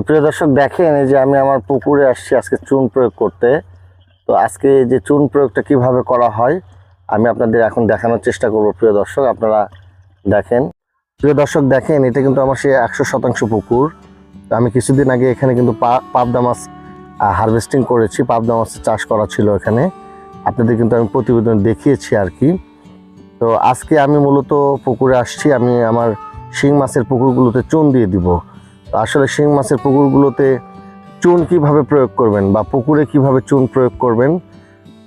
প্রিয় দর্শক দেখেন, এই যে আমি আমার পুকুরে আসছি আজকে চুন প্রয়োগ করতে। তো আজকে এই যে চুন প্রয়োগটা কিভাবে করা হয় আমি আপনাদের এখন দেখানোর চেষ্টা করব। প্রিয় দর্শক আপনারা দেখেন, এটা কিন্তু আমার সেই 100% পুকুর। তো আমি কিছুদিন আগে এখানে কিন্তু পাবদা মাছ হারভেস্টিং করেছি, পাবদা মাছের চাষ করা ছিল এখানে, আপনাদের কিন্তু আমি প্রতিবেদন দেখিয়েছি আর কি। তো আজকে আমি মূলত পুকুরে আসছি, আমি আমার শিং মাছের পুকুরগুলোতে চুন দিয়ে দিব। তো আসলে শিং মাছের পুকুরগুলোতে চুন কিভাবে প্রয়োগ করবেন বা পুকুরে কিভাবে চুন প্রয়োগ করবেন,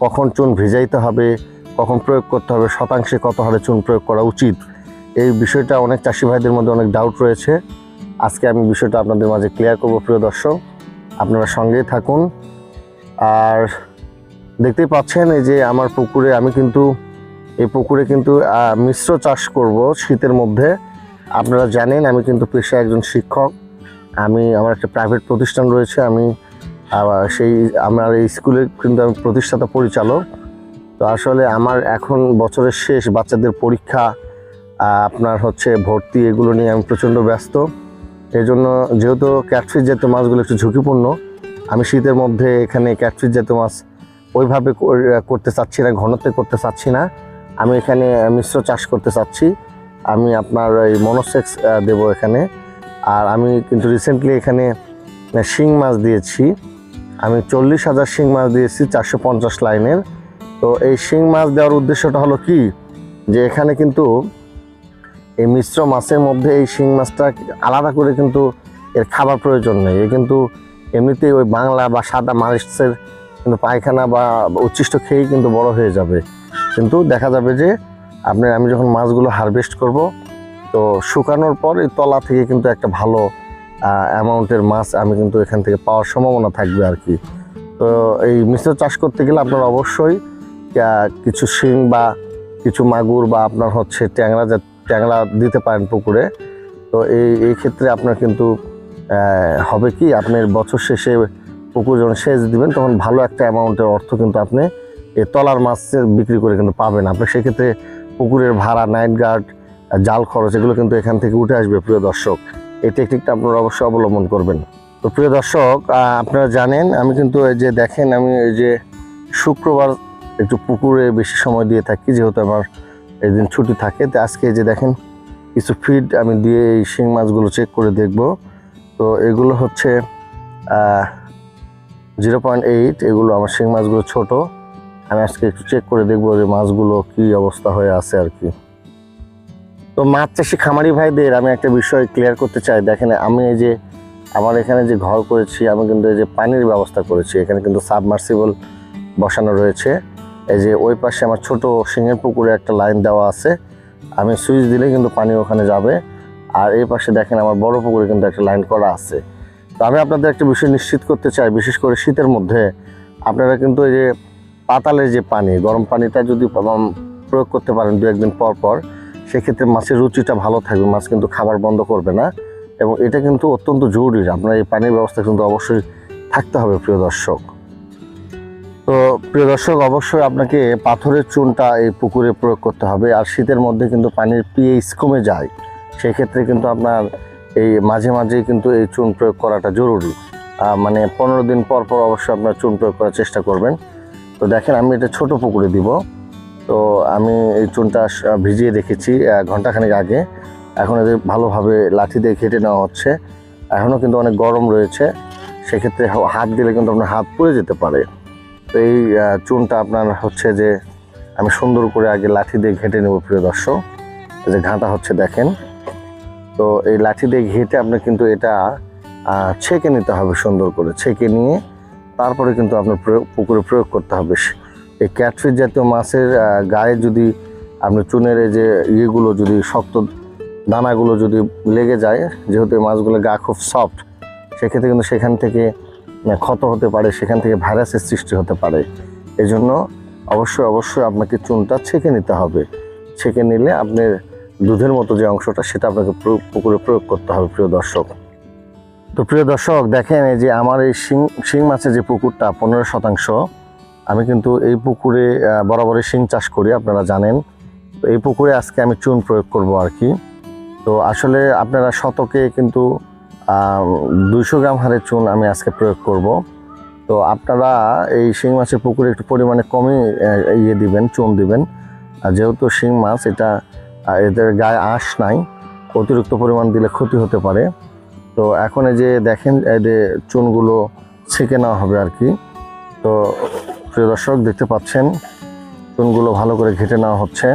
কখন চুন ভিজাইতে হবে, কখন প্রয়োগ করতে হবে, শতাংশে কত হারে চুন প্রয়োগ করা উচিত, এই বিষয়টা অনেক চাষি ভাইদের মধ্যে অনেক ডাউট রয়েছে। আজকে আমি বিষয়টা আপনাদের মাঝে ক্লিয়ার করব। প্রিয় দর্শক আপনারা সঙ্গেই থাকুন। আর দেখতেই পাচ্ছেন এই যে আমার পুকুরে আমি কিন্তু এই পুকুরে কিন্তু মিশ্র চাষ করব শীতের মধ্যে। আপনারা জানেন আমি কিন্তু পেশায় একজন শিক্ষক, আমার একটা প্রাইভেট প্রতিষ্ঠান রয়েছে, আমার এই স্কুলের কিন্তু আমি প্রতিষ্ঠাতা পরিচালক। তো আসলে আমার এখন বছরের শেষ, বাচ্চাদের পরীক্ষা, আপনার হচ্ছে ভর্তি, এগুলো নিয়ে আমি প্রচণ্ড ব্যস্ত। এই জন্য যেহেতু ক্যাটফিশ জাতীয় মাছগুলো একটু ঝুঁকিপূর্ণ, আমি শীতের মধ্যে এখানে ক্যাটফিশ জাতীয় মাছ ওইভাবে করতে চাচ্ছি না, ঘনত্বে করতে চাচ্ছি না। আমি এখানে মিশ্র চাষ করতে চাচ্ছি। আমি আপনার এই মনোসেক্স দেব এখানে। আর আমি কিন্তু রিসেন্টলি এখানে শিং মাছ দিয়েছি, আমি 40,000 শিং মাছ দিয়েছি 450 লাইনের। তো এই শিং মাছ দেওয়ার উদ্দেশ্যটা হলো কি, যে এখানে কিন্তু এই মিশ্র মাছের মধ্যে এই শিং মাছটা আলাদা করে কিন্তু এর খাবার প্রয়োজন নেই। এ কিন্তু এমনিতেই ওই বাংলা বা সাদা মাছের কিন্তু পায়খানা বা উচ্ছিষ্ট খেয়েই কিন্তু বড় হয়ে যাবে। কিন্তু দেখা যাবে যে আমি যখন মাছগুলো হারভেস্ট করব, তো শুকানোর পর এই তলা থেকে কিন্তু একটা ভালো অ্যামাউন্টের মাছ আমি কিন্তু এখান থেকে পাওয়ার সম্ভাবনা থাকবে আর কি। তো এই মিশ্র চাষ করতে গেলে আপনারা অবশ্যই কিছু শিং বা কিছু মাগুর বা আপনার হচ্ছে ট্যাংরা দিতে পারেন পুকুরে। তো এই ক্ষেত্রে আপনার কিন্তু হবে কি, আপনার বছর শেষে পুকুর যখন সেচ দিবেন তখন ভালো একটা অ্যামাউন্টের অর্থ কিন্তু আপনি এই তলার মাছের বিক্রি করে কিন্তু পাবেন। আপনি সেক্ষেত্রে পুকুরের ভাড়া, নাইট গার্ড, জাল খরচ, এগুলো কিন্তু এখান থেকে উঠে আসবে। প্রিয় দর্শক এই টেকনিকটা আপনারা অবশ্যই অবলম্বন করবেন। তো প্রিয় দর্শক আপনারা জানেন আমি কিন্তু এই যে দেখেন, আমি এই যে শুক্রবার একটু পুকুরে বেশি সময় দিয়ে থাকি, যেহেতু আমার এই দিন ছুটি থাকে। তো আজকে এই যে দেখেন কিছু ফিড আমি দিয়ে এই শিং মাছগুলো চেক করে দেখব। তো এগুলো হচ্ছে 0.8, এগুলো আমার শিং মাছগুলো ছোট। আমি আজকে একটু চেক করে দেখবো যে মাছগুলো কি অবস্থা হয়ে আছে আর কি। তো মাছ চাষি খামারি ভাইদের আমি একটা বিষয় ক্লিয়ার করতে চাই। দেখেন আমি এই যে আমার এখানে যে ঘর করেছি, আমি কিন্তু এই যে পানির ব্যবস্থা করেছি, এখানে কিন্তু সাবমার্সিবল বসানো রয়েছে। এই যে ওই পাশে আমার ছোট শিঙের পুকুরে একটা লাইন দেওয়া আছে, আমি সুইচ দিলে কিন্তু পানি ওখানে যাবে। আর এই পাশে দেখেন আমার বড় পুকুরে কিন্তু একটা লাইন করা আছে। তো আমি আপনাদের একটা বিষয় নিশ্চিত করতে চাই, বিশেষ করে শীতের মধ্যে আপনারা কিন্তু এই যে পাতালের যে পানি, গরম পানিটা যদি প্রয়োগ করতে পারেন 2-1 দিন পর পর, সেক্ষেত্রে মাছের রুচিটা ভালো থাকবে, মাছ কিন্তু খাবার বন্ধ করবে না। এবং এটা কিন্তু অত্যন্ত জরুরি, আপনার এই পানির ব্যবস্থা কিন্তু অবশ্যই থাকতে হবে। প্রিয় দর্শক অবশ্যই আপনাকে পাথরের চুনটা এই পুকুরে প্রয়োগ করতে হবে। আর শীতের মধ্যে কিন্তু পানির পিএইচ কমে যায়, সেক্ষেত্রে কিন্তু আপনার এই মাঝে মাঝেই কিন্তু এই চুন প্রয়োগ করাটা জরুরি। মানে 15 দিন পর পর অবশ্যই আপনার চুন প্রয়োগ করার চেষ্টা করবেন। তো দেখেন আমি এটা ছোট পুকুরে দিব। তো আমি এই চুনটা ভিজিয়ে রেখেছি ঘন্টাখানেক আগে। এখন এদের ভালোভাবে লাঠি দিয়ে ঘেটে নেওয়া হচ্ছে। এখনও কিন্তু অনেক গরম রয়েছে, সেক্ষেত্রে হাত দিলে কিন্তু আপনার হাত পুড়ে যেতে পারে। তো এই চুনটা আপনার হচ্ছে যে আমি সুন্দর করে আগে লাঠি দিয়ে ঘেটে নেব। প্রিয় দর্শক যে ঘাঁটা হচ্ছে দেখেন, তো এই লাঠি দিয়ে ঘেটে আপনার কিন্তু এটা ছেঁকে নিতে হবে, সুন্দর করে ছেঁকে নিয়ে তারপরে কিন্তু আপনার পুকুরে প্রয়োগ করতে হবে। এই ক্যাটফিশ জাতীয় মাছের গায়ে যদি আপনার চুনের এই যে ইয়েগুলো, যদি শক্ত দানাগুলো যদি লেগে যায়, যেহেতু এই মাছগুলো গা খুব সফট, সেক্ষেত্রে কিন্তু সেখান থেকে ক্ষত হতে পারে, সেখান থেকে ভাইরাসের সৃষ্টি হতে পারে। এই জন্য অবশ্যই আপনাকে চুনটা ছেঁকে নিতে হবে। ছেঁকে নিলে আপনার দুধের মতো যে অংশটা, সেটা আপনাকে পুকুরে প্রয়োগ করতে হবে। প্রিয় দর্শক প্রিয় দর্শক দেখেন এই যে আমার এই শিং মাছের যে পুকুরটা 15%, আমি কিন্তু এই পুকুরে বরাবরই শিং চাষ করি, আপনারা জানেন। তো এই পুকুরে আজকে আমি চুন প্রয়োগ করব আর কি। তো আসলে আপনারা শতকে কিন্তু 200 গ্রাম হারে চুন আমি আজকে প্রয়োগ করব। তো আপনারা এই শিং মাছের পুকুরে একটু পরিমাণে কমই দিবেন, চুন দিবেন। আর যেহেতু শিং মাছ এটা এদের গায়ে আঁশ নাই, অতিরিক্ত পরিমাণ দিলে ক্ষতি হতে পারে। তো এখন এই যে দেখেন এই যে চুনগুলো ছেঁকে নেওয়া হবে আর কি। তো প্রিয় দর্শক দেখতে পাচ্ছেন চুনগুলো ভালো করে ঘেটে নেওয়া হচ্ছে।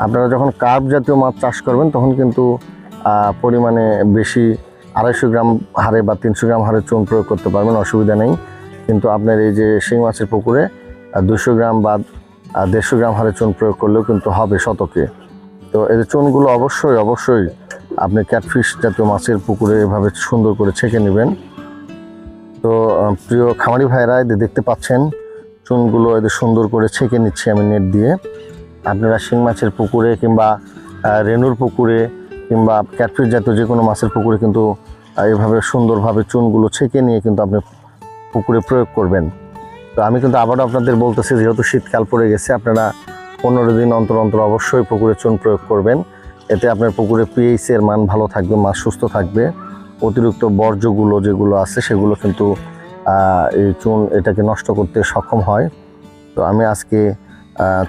আপনারা যখন কার্প জাতীয় মাছ চাষ করবেন তখন কিন্তু পরিমাণে বেশি 250 গ্রাম হারে বা 300 গ্রাম হারে চুন প্রয়োগ করতে পারবেন, অসুবিধা নেই। কিন্তু আপনার এই যে শিং মাছের পুকুরে 200 গ্রাম বা 150 গ্রাম হারে চুন প্রয়োগ করলেও কিন্তু হবে শতকে। তো এই যে চুনগুলো অবশ্যই আপনি ক্যাটফিশ জাতীয় মাছের পুকুরে এভাবে সুন্দর করে ছেঁকে নেবেন। তো প্রিয় খামারি ভাইরা এদের দেখতে পাচ্ছেন চুনগুলো এদের সুন্দর করে ছেঁকে নিচ্ছি আমি নেট দিয়ে। আপনারা শিং মাছের পুকুরে কিংবা রেনুর পুকুরে কিংবা ক্যাটফিশ জাতীয় যে কোনো মাছের পুকুরে কিন্তু এইভাবে সুন্দরভাবে চুনগুলো ছেঁকে নিয়ে কিন্তু আপনি পুকুরে প্রয়োগ করবেন। তো আমি কিন্তু আবারও আপনাদের বলতেছি, যেহেতু শীতকাল পড়ে গেছে, আপনারা 15 দিন অন্তর অন্তর অবশ্যই পুকুরে চুন প্রয়োগ করবেন। এতে আপনার পুকুরে পিএইচের মান ভালো থাকবে, মাছ সুস্থ থাকবে। অতিরিক্ত বর্জ্যগুলো যেগুলো আছে সেগুলো কিন্তু এই চুন এটাকে নষ্ট করতে সক্ষম হয়। তো আমি আজকে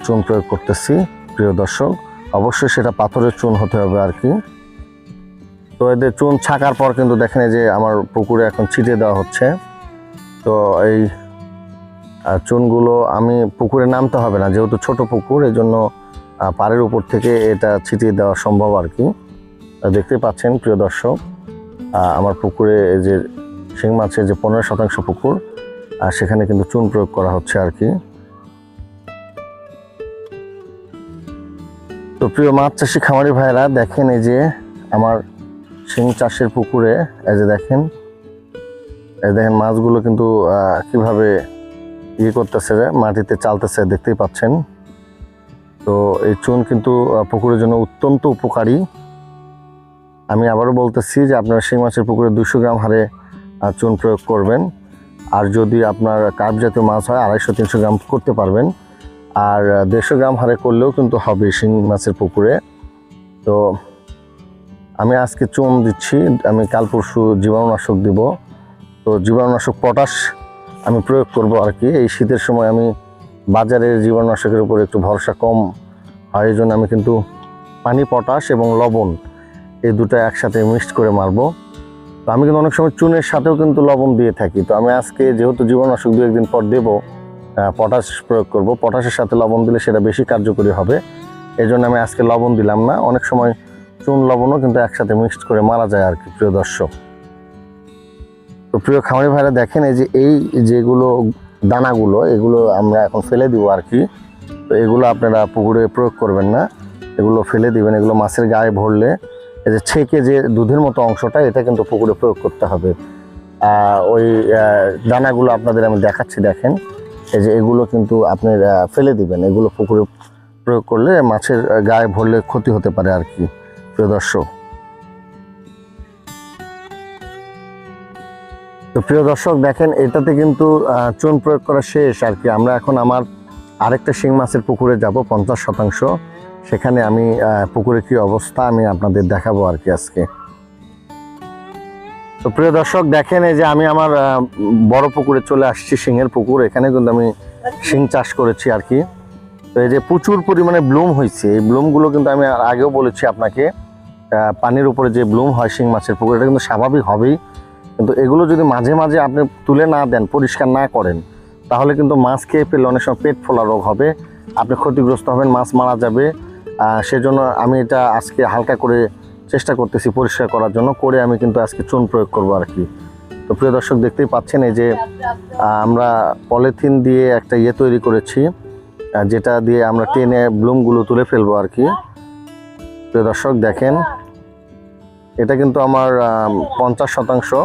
চুন প্রয়োগ করতেছি প্রিয় দর্শক। অবশ্যই সেটা পাথরের চুন হতে হবে আর কি। তো এদের চুন ছাকার পর কিন্তু দেখেন যে আমার পুকুরে এখন ছিটিয়ে দেওয়া হচ্ছে। তো এই চুনগুলো আমি পুকুরে নামতে হবে না, যেহেতু ছোট পুকুর, এই জন্য পাড়ের উপর থেকে এটা ছিটিয়ে দেওয়া সম্ভব আর কি। দেখতে পাচ্ছেন প্রিয় দর্শক আমার পুকুরে এই যে শিং মাছের যে 15% পুকুর, সেখানে কিন্তু চুন প্রয়োগ করা হচ্ছে আর কি। তো প্রিয় মাছ চাষি খামারি ভাইরা দেখেন এই যে আমার শিং চাষের পুকুরে এই যে দেখেন মাছগুলো কিন্তু কিভাবে করতেছে, মাটিতে চালতেছে, দেখতেই পাচ্ছেন। তো এই চুন কিন্তু পুকুরের জন্য অত্যন্ত উপকারী। আমি আবারও বলতেছি যে আপনারা শিং মাছের পুকুরে 200 গ্রাম হারে চুন প্রয়োগ করবেন। আর যদি আপনার কার্প জাতীয় মাছ হয় 250-300 গ্রাম করতে পারবেন। আর 150 গ্রাম হারে করলেও কিন্তু হবে শিং মাছের পুকুরে। তো আমি আজকে চুন দিচ্ছি, আমি কাল পরশু জীবাণুনাশক দিব। তো জীবাণুনাশক পটাশ আমি প্রয়োগ করব আর কি। এই শীতের সময় আমি বাজারের জীবাণুনাশকের উপর একটু ভরসা কম হয়, এই জন্য আমি কিন্তু পানি, পটাশ এবং লবণ এই দুটো একসাথে মিক্সড করে মারবো। তো আমি কিন্তু অনেক সময় চুনের সাথেও কিন্তু লবণ দিয়ে থাকি। তো আমি আজকে যেহেতু জীবাণুনাশক 2-1 দিন পর দেবো, পটাশ প্রয়োগ করব। পটাশের সাথে লবণ দিলে সেটা বেশি কার্যকরী হবে, এই জন্য আমি আজকে লবণ দিলাম না। অনেক সময় চুন লবণও কিন্তু একসাথে মিক্সড করে মারা যায় আর কি প্রিয় দর্শক। তো প্রিয় খামারি ভাইরা দেখেন এই যে যেগুলো দানাগুলো, এগুলো আমরা এখন ফেলে দিব আর কি। তো এগুলো আপনারা পুকুরে প্রয়োগ করবেন না, এগুলো ফেলে দিবেন। এগুলো মাছের গায়ে ভরলে এই যে ছেঁকে যে দুধের মতো অংশটা, এটা কিন্তু পুকুরে প্রয়োগ করতে হবে। ওই দানাগুলো আপনাদের আমি দেখাচ্ছি, দেখেন এই যে এগুলো কিন্তু আপনি ফেলে দিবেন। এগুলো পুকুরে প্রয়োগ করলে মাছের গায়ে ভরলে ক্ষতি হতে পারে আর কি প্রিয় দর্শক। তো প্রিয় দর্শক দেখেন এটাতে কিন্তু চুন প্রয়োগ করা শেষ আর কি। আমরা এখন আমার আরেকটা শিং মাছের পুকুরে যাব 50%। সেখানে আমি পুকুরে কি অবস্থা আমি আপনাদের দেখাবো আর কি আজকে। তো প্রিয় দর্শক দেখেন এই যে আমি আমার বড় পুকুরে চলে আসছি, শিংয়ের পুকুর। এখানে কিন্তু আমি শিং চাষ করেছি আর কি। তো এই যে প্রচুর পরিমাণে ব্লুম হয়েছে, এই ব্লুমগুলো কিন্তু আমি আগেও বলেছি আপনাকে, পানির উপরে যে ব্লুম হয় শিং মাছের পুকুরে, এটা কিন্তু স্বাভাবিক হবেই। কিন্তু এগুলো যদি মাঝে মাঝে আপনি তুলে না দেন, পরিষ্কার না করেন, তাহলে কিন্তু মাছ খেয়ে পেলে অনেক সময় পেট ফোলা রোগ হবে, আপনি ক্ষতিগ্রস্ত হবেন, মাছ মারা যাবে। সেজন্য আমি এটা আজকে হালকা করে চেষ্টা করতেছি পরিষ্কার করার জন্য, করে আমি কিন্তু আজকে চুন প্রয়োগ করবো আর কি। তো প্রিয় দর্শক দেখতেই পাচ্ছেন এই যে আমরা পলিথিন দিয়ে একটা তৈরি করেছি, যেটা দিয়ে আমরা টেনে ব্লুমগুলো তুলে ফেলবো আর কি। প্রিয় দর্শক দেখেন এটা কিন্তু আমার 50%,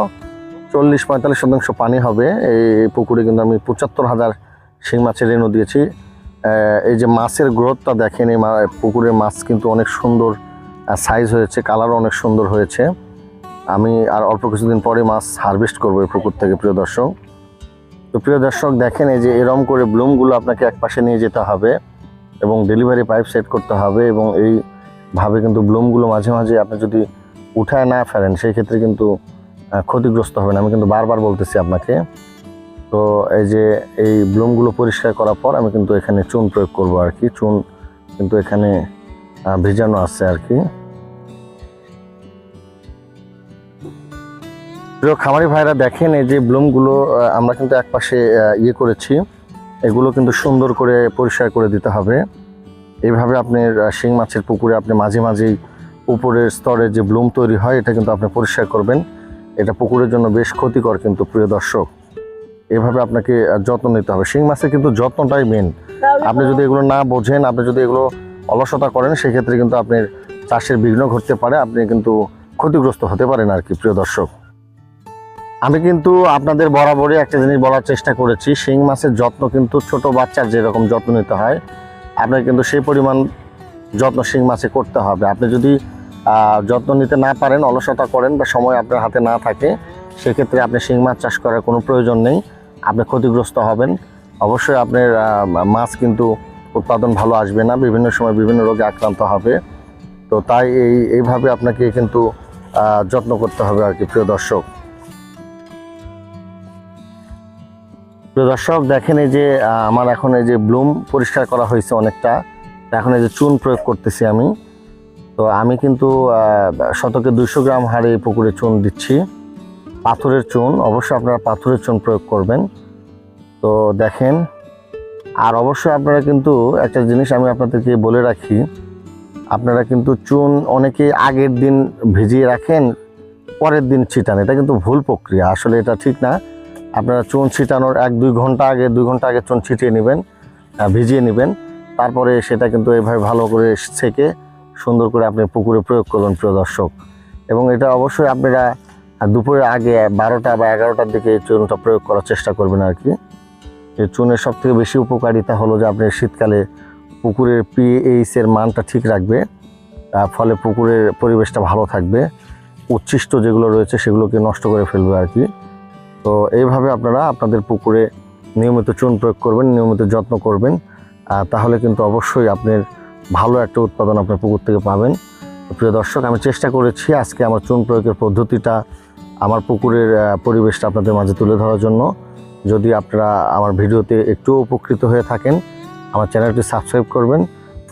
40-45% পানি হবে এই পুকুরে। কিন্তু আমি 75,000 শিং মাছের রেণু দিয়েছি। এই যে মাছের গ্রোথটা দেখেন, এই পুকুরের মাছ কিন্তু অনেক সুন্দর সাইজ হয়েছে, কালারও অনেক সুন্দর হয়েছে। আমি আর অল্প কিছুদিন পরে মাছ হারভেস্ট করবো এই পুকুর থেকে প্রিয় দর্শক। তো প্রিয় দর্শক দেখেন এই যে এরম করে ব্লুমগুলো আপনাকে এক পাশে নিয়ে যেতে হবে এবং ডেলিভারি পাইপ সেট করতে হবে, এবং এইভাবে কিন্তু ব্লুমগুলো মাঝে মাঝে আপনি যদি উঠায় না ফেলেন সেই ক্ষেত্রে কিন্তু ক্ষতিগ্রস্ত হবেন, আমি কিন্তু বারবার বলতেছি আপনাকে। তো এই যে এই ব্লুমগুলো পরিষ্কার করার পর আমি কিন্তু এখানে চুন প্রয়োগ করব আর কি। চুন কিন্তু এখানে ভিজানো আছে আর কি। প্রিয় খামারি ভাইরা দেখেন, এই যে ব্লুমগুলো আমরা কিন্তু একপাশে ইয়ে করেছি, এগুলো কিন্তু সুন্দর করে পরিষ্কার করে দিতে হবে। এইভাবে আপনার শিং মাছের পুকুরে আপনি মাঝে মাঝেই উপরের স্তরে যে ব্লুম তৈরি হয় এটা কিন্তু আপনি পরিষ্কার করবেন। এটা পুকুরের জন্য বেশ ক্ষতিকর কিন্তু প্রিয় দর্শক। এভাবে আপনাকে যত্ন নিতে হবে। শিং মাছের কিন্তু যত্নটাই মেন। আপনি যদি এগুলো না বোঝেন, আপনি যদি এগুলো অলসতা করেন, সেক্ষেত্রে কিন্তু আপনার চাষের বিঘ্ন ঘটতে পারে, আপনি কিন্তু ক্ষতিগ্রস্ত হতে পারেন আর কি প্রিয় দর্শক। আমি কিন্তু আপনাদের বরাবরই একটা জিনিস বলার চেষ্টা করেছি, শিং মাছের যত্ন কিন্তু ছোট বাচ্চার যেরকম যত্ন নিতে হয়, আপনার কিন্তু সেই পরিমাণ যত্ন শিং মাছে করতে হবে। আপনি যদি যত্ন নিতে না পারেন, অলসতা করেন বা সময় আপনার হাতে না থাকে, সেক্ষেত্রে আপনি শিং মাছ চাষ করার কোনো প্রয়োজন নেই, আপনি ক্ষতিগ্রস্ত হবেন। অবশ্যই আপনার মাছ কিন্তু উৎপাদন ভালো আসবে না, বিভিন্ন সময় বিভিন্ন রোগে আক্রান্ত হবে। তো তাই এইভাবে আপনাকে কিন্তু যত্ন করতে হবে আর কি প্রিয় দর্শক। প্রিয় দর্শক দেখেন, এই যে আমার এখন এই যে ব্লুম পরিষ্কার করা হয়েছে অনেকটা, এখন এই যে চুন প্রয়োগ করতেছি আমি। তো আমি কিন্তু শতকে 200 গ্রাম হারে পুকুরে চুন দিচ্ছি, পাথরের চুন। অবশ্যই আপনারা পাথরের চুন প্রয়োগ করবেন। তো দেখেন, আর অবশ্যই আপনারা কিন্তু একটা জিনিস আমি আপনাদেরকে বলে রাখি, আপনারা কিন্তু চুন অনেকে আগের দিন ভিজিয়ে রাখেন, পরের দিন ছিটান, এটা কিন্তু ভুল প্রক্রিয়া, আসলে এটা ঠিক না। আপনারা চুন ছিটানোর 1-2 ঘন্টা আগে, 2 ঘন্টা আগে চুন ছিটিয়ে নেবেন, ভিজিয়ে নেবেন, তারপরে সেটা কিন্তু এভাবে ভালো করে ছেঁকে সুন্দর করে আপনি পুকুরে প্রয়োগ করবেন প্রিয় দর্শক। এবং এটা অবশ্যই আপনারা দুপুরের আগে 12টা বা 11টার দিকে এই চুনটা প্রয়োগ করার চেষ্টা করবেন আর কি। এই চুনের সবথেকে বেশি উপকারিতা হলো যে আপনি শীতকালে পুকুরের পিএইচের মানটা ঠিক রাখবে, ফলে পুকুরের পরিবেশটা ভালো থাকবে, উচ্ছিষ্ট যেগুলো রয়েছে সেগুলোকে নষ্ট করে ফেলবে আর কি। তো এইভাবে আপনারা আপনাদের পুকুরে নিয়মিত চুন প্রয়োগ করবেন, নিয়মিত যত্ন করবেন, তাহলে কিন্তু অবশ্যই আপনার ভালো একটা উৎপাদন আপনার পুকুর থেকে পাবেন। প্রিয় দর্শক, আমি চেষ্টা করেছি আজকে আমার চুন প্রয়োগের পদ্ধতিটা, আমার পুকুরের পরিবেশটা আপনাদের মাঝে তুলে ধরার জন্য। যদি আপনারা আমার ভিডিওতে একটু উপকৃত হয়ে থাকেন, আমার চ্যানেলটি সাবস্ক্রাইব করবেন,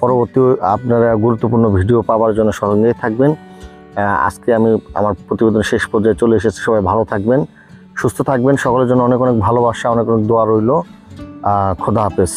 পরবর্তী আপনারা গুরুত্বপূর্ণ ভিডিও পাওয়ার জন্য সঙ্গে থাকবেন। আজকে আমি আমার প্রতিবেদন শেষ পর্যায়ে চলে এসেছি। সবাই ভালো থাকবেন, সুস্থ থাকবেন, সকলের জন্য অনেক অনেক ভালোবাসা, অনেক অনেক দোয়া রইল। খোদা হাফেজ।